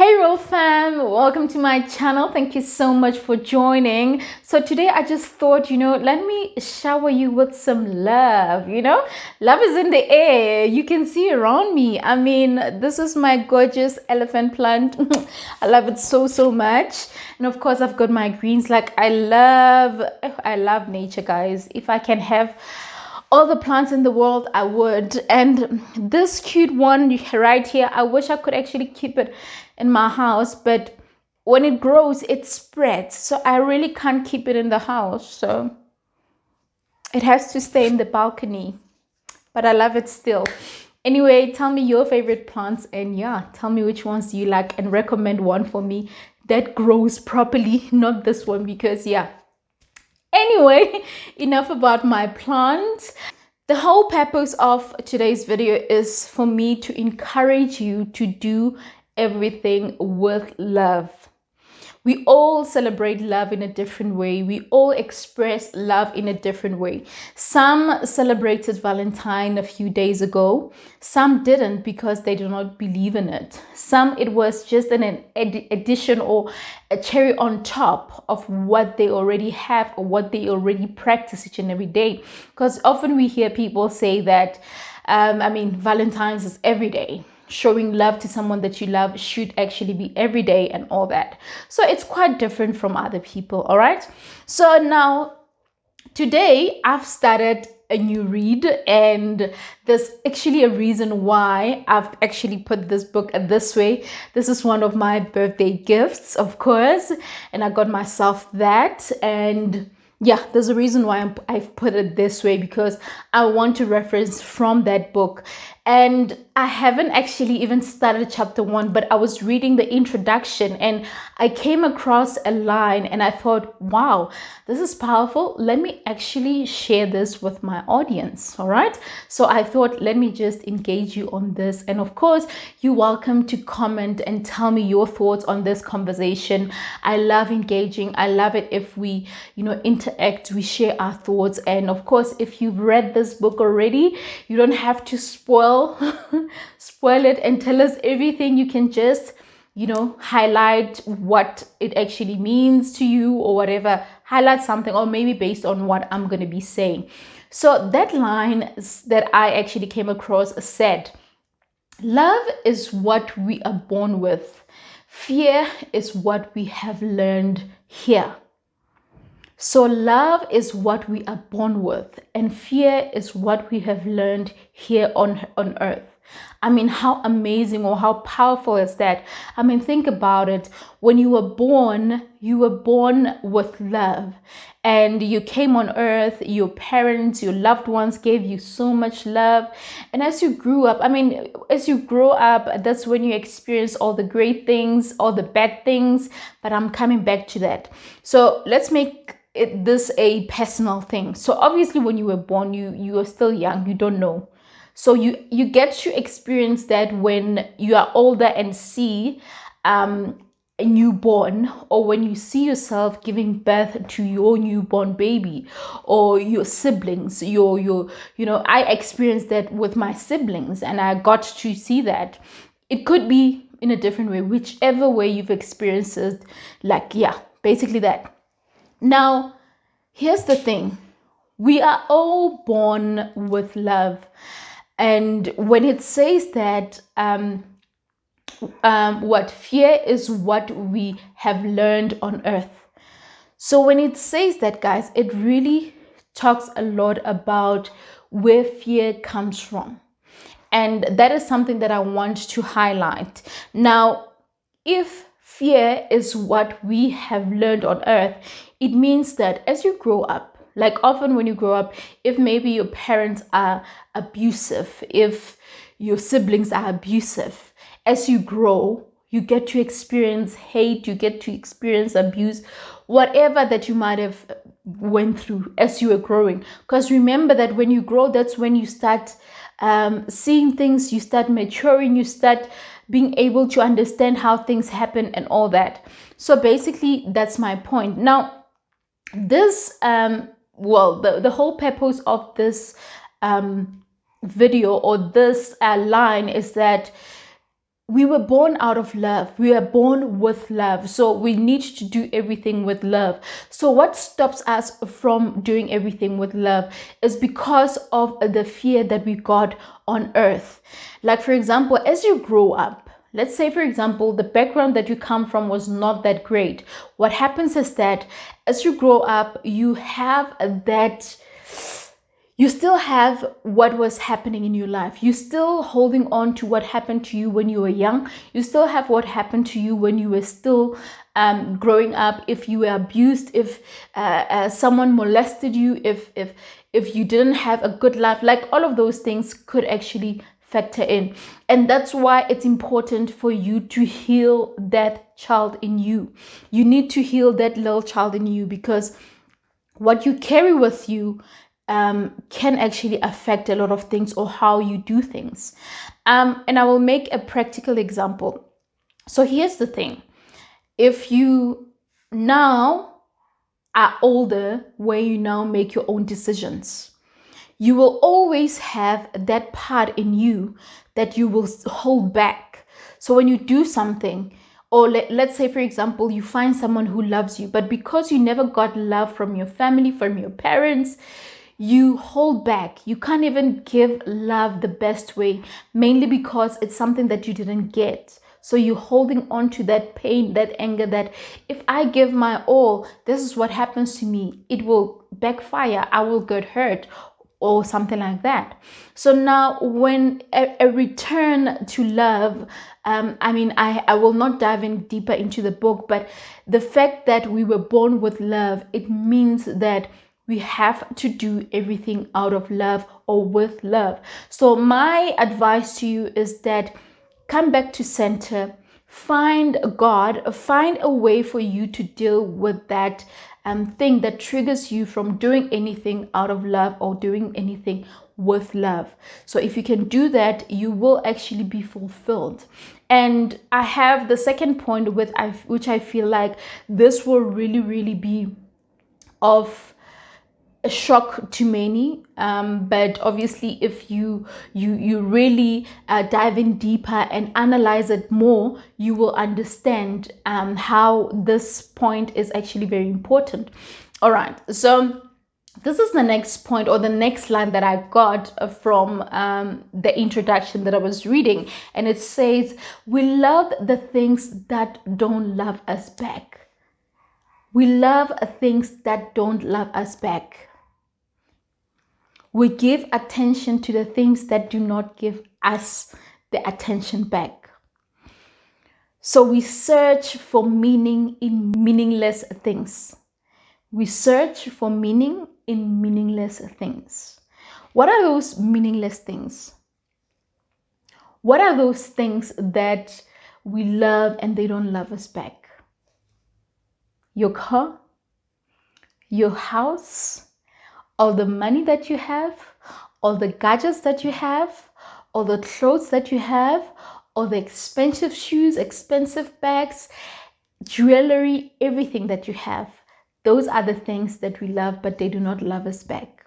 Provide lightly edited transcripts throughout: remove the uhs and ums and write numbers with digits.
Hey real fam, welcome to my channel. Thank you so much for joining. So today I just thought, let me shower you with some love. Love is in the air. You can see around me. I mean, this is my gorgeous elephant plant. I love it so much. And of course I've got my greens. Like I love nature, guys. If I can have all the plants in the world, I would. And this cute one right here, I wish I could actually keep it in my house, but when it grows it spreads, so I really can't keep it in the house, so it has to stay in the balcony, but I love it still. Anyway, tell me your favorite plants, and yeah, tell me which ones you like and recommend one for me that grows properly, not this one, because yeah. Anyway, enough about my plants. The whole purpose of today's video is for me to encourage you to do everything with love. We all celebrate love in a different way. We all express love in a different way. Some celebrated Valentine a few days ago. Some didn't because they do not believe in it. Some, it was just an addition or a cherry on top of what they already have or what they already practice each and every day. Because often we hear people say that, Valentine's is every day. Showing love to someone that you love should actually be every day and all that. So it's quite different from other people, all right? So now, today I've started a new read, and there's actually a reason why I've actually put this book this way. This is one of my birthday gifts, of course, and I got myself that. And yeah, there's a reason why I've put it this way, because I want to reference from that book. And I haven't actually even started chapter 1, but I was reading the introduction and I came across a line and I thought, wow, this is powerful. Let me actually share this with my audience. All right. So I thought, let me just engage you on this. And of course, you're welcome to comment and tell me your thoughts on this conversation. I love engaging. I love it if we, interact, we share our thoughts. And of course, if you've read this book already, you don't have to spoil it and tell us everything. You can just highlight what it actually means to you, or whatever, highlight something, or maybe based on what I'm going to be saying. So that line that I actually came across said, love is what we are born with, fear is what we have learned here. So love is what we are born with, and fear is what we have learned here on earth. I mean, how amazing or how powerful is that? I mean, think about it. When you were born with love, and you came on earth, your parents, your loved ones gave you so much love. And as you grew up, as you grow up, that's when you experience all the great things, all the bad things. But I'm coming back to that. So let's make this a personal thing. So obviously when you were born, you are still young, you don't know. So you get to experience that when you are older and see a newborn, or when you see yourself giving birth to your newborn baby, or your siblings. I experienced that with my siblings, and I got to see that. It could be in a different way, whichever way you've experienced it. Like, yeah, basically that. Now, here's the thing. We are all born with love. And when it says that, what fear is what we have learned on earth. So when it says that, guys, it really talks a lot about where fear comes from. And that is something that I want to highlight. Now, if fear is what we have learned on earth, it means that as you grow up, like often when you grow up, if maybe your parents are abusive, if your siblings are abusive, as you grow, you get to experience hate, you get to experience abuse, whatever that you might have went through as you were growing. Because remember that when you grow, that's when you start seeing things, you start maturing, you start being able to understand how things happen and all that. So basically, that's my point. Now, this the whole purpose of this video, or this line, is that we were born out of love. We are born with love. So we need to do everything with love. So what stops us from doing everything with love is because of the fear that we got on earth. Like, for example, as you grow up, let's say, for example, the background that you come from was not that great. What happens is that as you grow up, you still have what was happening in your life. You're still holding on to what happened to you when you were young. You still have what happened to you when you were still growing up. If you were abused, if someone molested you, if you didn't have a good life, like all of those things could actually factor in. And that's why it's important for you to heal that child in you. You need to heal that little child in you, because what you carry with you can actually affect a lot of things, or how you do things. And I will make a practical example. So here's the thing. If you now are older, where you now make your own decisions, you will always have that part in you that you will hold back. So when you do something, or let's say, for example, you find someone who loves you, but because you never got love from your family, from your parents, you hold back. You can't even give love the best way, mainly because it's something that you didn't get. So you're holding on to that pain, that anger, that if I give my all, this is what happens to me. It will backfire. I will get hurt, or something like that. So now when a return to love, I will not dive in deeper into the book, but the fact that we were born with love, it means that we have to do everything out of love or with love. So my advice to you is that come back to center, find God, find a way for you to deal with that thing that triggers you from doing anything out of love or doing anything with love. So if you can do that, you will actually be fulfilled. And I have the second point which I feel like this will really be of a shock to many, but obviously if you really dive in deeper and analyze it more, you will understand how this point is actually very important. All right, so this is the next point, or the next line that I got from the introduction that I was reading, and it says, we love the things that don't love us back. We love things that don't love us back. We give attention to the things that do not give us the attention back. So we search for meaning in meaningless things. We search for meaning in meaningless things. What are those meaningless things? What are those things that we love and they don't love us back? Your car, your house, all the money that you have, all the gadgets that you have, all the clothes that you have, all the expensive shoes, expensive bags, jewelry, everything that you have. Those are the things that we love, but they do not love us back.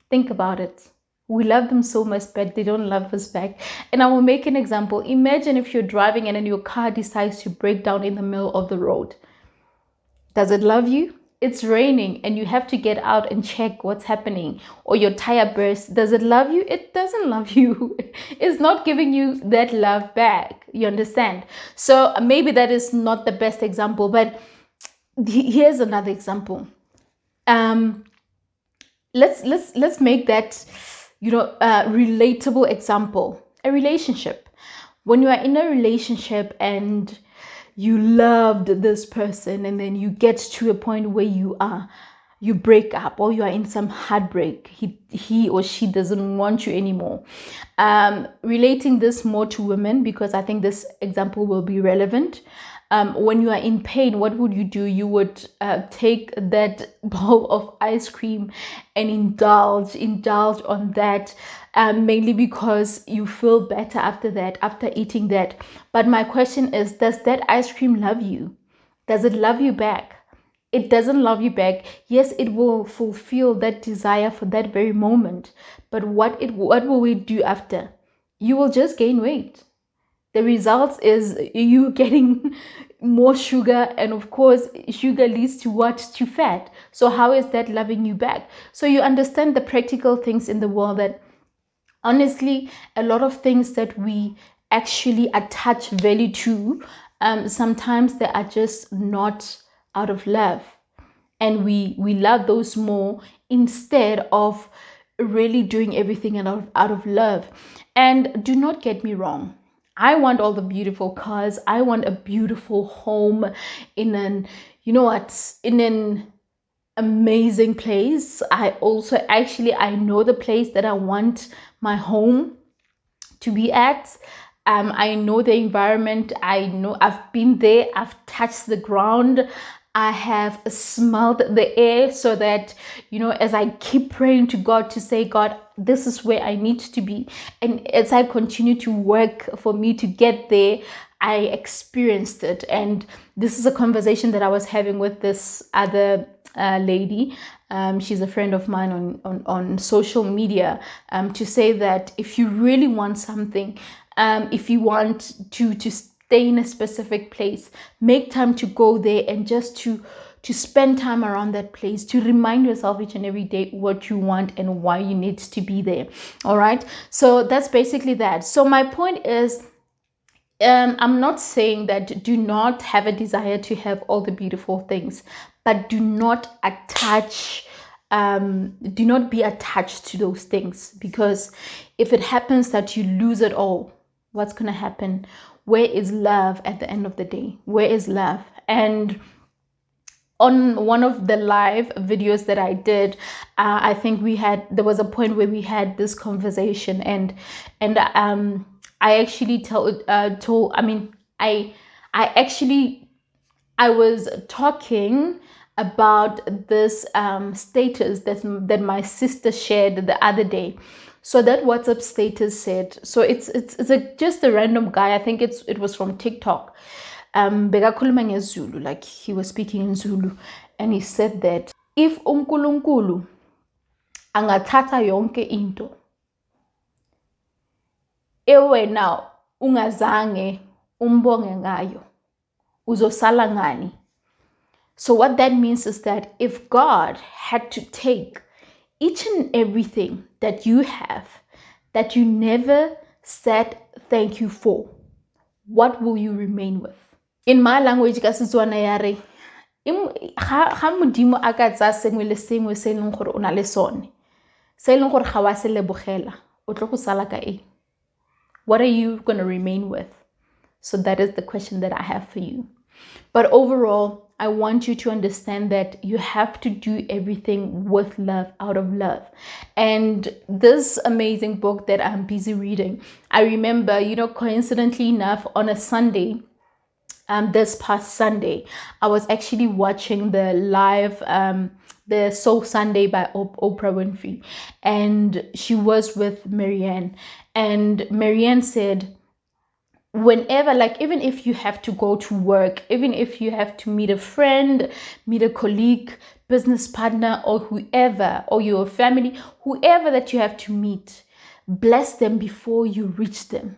Think about it. We love them so much, but they don't love us back. And I will make an example. Imagine if you're driving and then your car decides to break down in the middle of the road. Does it love you? It's raining and you have to get out and check what's happening, or your tire bursts. Does it love you? It doesn't love you. It's not giving you that love back. You understand? So maybe that is not the best example, but here's another example. Let's make that relatable example. A relationship. When you are in a relationship and you loved this person, and then you get to a point where you break up, or you are in some heartbreak, he or she doesn't want you anymore. Relating this more to women, because I think this example will be relevant. When you are in pain, what would you do? You would take that bowl of ice cream and indulge on that, mainly because you feel better after eating that. But my question is, does that ice cream love you? Does it love you back? It doesn't love you back. Yes, it will fulfill that desire for that very moment, but what will it do after? You will just gain weight. the results is you getting more sugar, and of course sugar leads to what? To fat. So how is that loving you back? So you understand the practical things in the world, that honestly a lot of things that we actually attach value to, sometimes they are just not out of love, and we love those more instead of really doing everything out of love. And do not get me wrong, I want all the beautiful cars, I want a beautiful home in an, you know what, in an amazing place. I also actually, I know the place that I want my home to be at. I know the environment. I know, I've been there. I've touched the ground. I have smelled the air, so that, you know, as I keep praying to God to say, God, this is where I need to be. And as I continue to work for me to get there, I experienced it. And this is a conversation that I was having with this other lady. She's a friend of mine on social media, to say that if you really want something, if you want to stay in a specific place, make time to go there, and just to spend time around that place, to remind yourself each and every day what you want and why you need to be there. All right, so that's basically that. So my point is, I'm not saying that do not have a desire to have all the beautiful things, but do not do not be attached to those things, because if it happens that you lose it all, what's going to happen? Where is love at the end of the day? Where is love? And on one of the live videos that I did, I think there was a point where we had this conversation, and I actually I was talking about this status that my sister shared the other day. So that WhatsApp status said, so it's just a random guy. I think it was from TikTok. Bekakhuluma ngeZulu, like he was speaking in Zulu, and he said that if uNkulunkulu angathatha yonke into ewena ungazange umbonge ngayo, uzosala ngani? So what that means is that if God had to take each and everything that you have, that you never said thank you for, what will you remain with? In my language, ka Setswana ya re, ga modimo a ka tsaya sengwe le sengwe se leng gore o na le sone, se leng gore ga wa se lebogela, o tlo go sala ka eng? What are you going to remain with? So that is the question that I have for you. But overall, I want you to understand that you have to do everything with love, out of love. And this amazing book that I'm busy reading, I remember, you know, coincidentally enough, on a Sunday, this past Sunday, I was actually watching the live, the Soul Sunday by Oprah Winfrey, and she was with Marianne, and Marianne said, whenever, like, even if you have to go to work, even if you have to meet a friend, meet a colleague, business partner, or whoever, or your family, whoever that you have to meet, bless them before you reach them.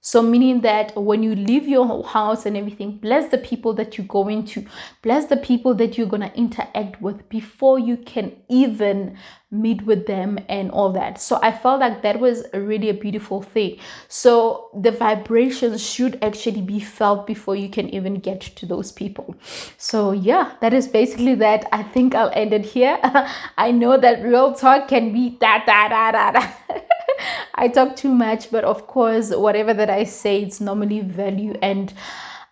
So meaning that when you leave your house and everything, bless the people that you go into, bless the people that you're going to interact with before you can even meet with them and all that. So I felt like that was really a beautiful thing. So the vibrations should actually be felt before you can even get to those people. So yeah, that is basically that. I think I'll end it here. I know that real talk can be da. I talk too much, but of course, whatever that I say, it's normally value, and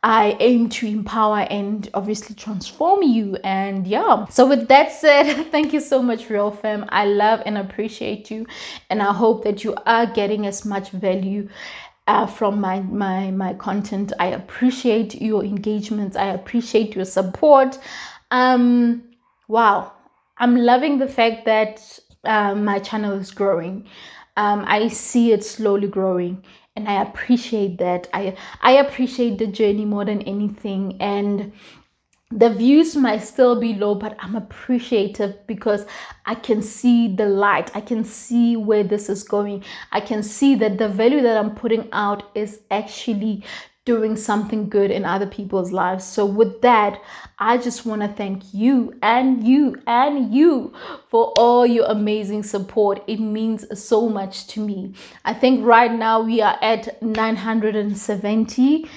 I aim to empower and obviously transform you. And yeah, so with that said, thank you so much, Real Fam. I love and appreciate you, and I hope that you are getting as much value from my content. I appreciate your engagements. I appreciate your support. Wow, I'm loving the fact that my channel is growing. I see it slowly growing, and I appreciate that. I appreciate the journey more than anything. And the views might still be low, but I'm appreciative because I can see the light. I can see where this is going. I can see that the value that I'm putting out is actually doing something good in other people's lives. So with that, I just want to thank you and you and you for all your amazing support. It means so much to me. I think right now we are at 970.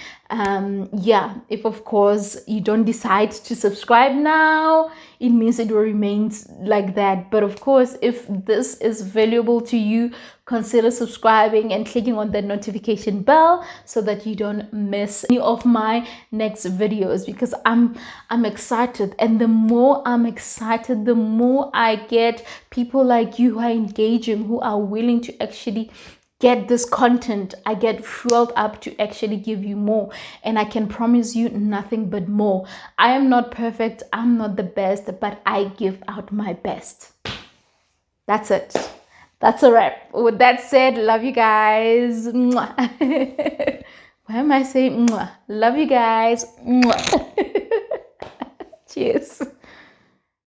Yeah, if of course you don't decide to subscribe now, it means it will remain like that. But of course, if this is valuable to you, consider subscribing and clicking on that notification bell so that you don't miss any of my next videos, because I'm excited, and the more I'm excited, the more I get people like you who are engaging, who are willing to actually get this content. I get fueled up to actually give you more, and I can promise you nothing but more. I am not perfect, I'm not the best, but I give out my best. That's it. That's a wrap. With that said, love you guys. Why am I saying love you guys? Cheers.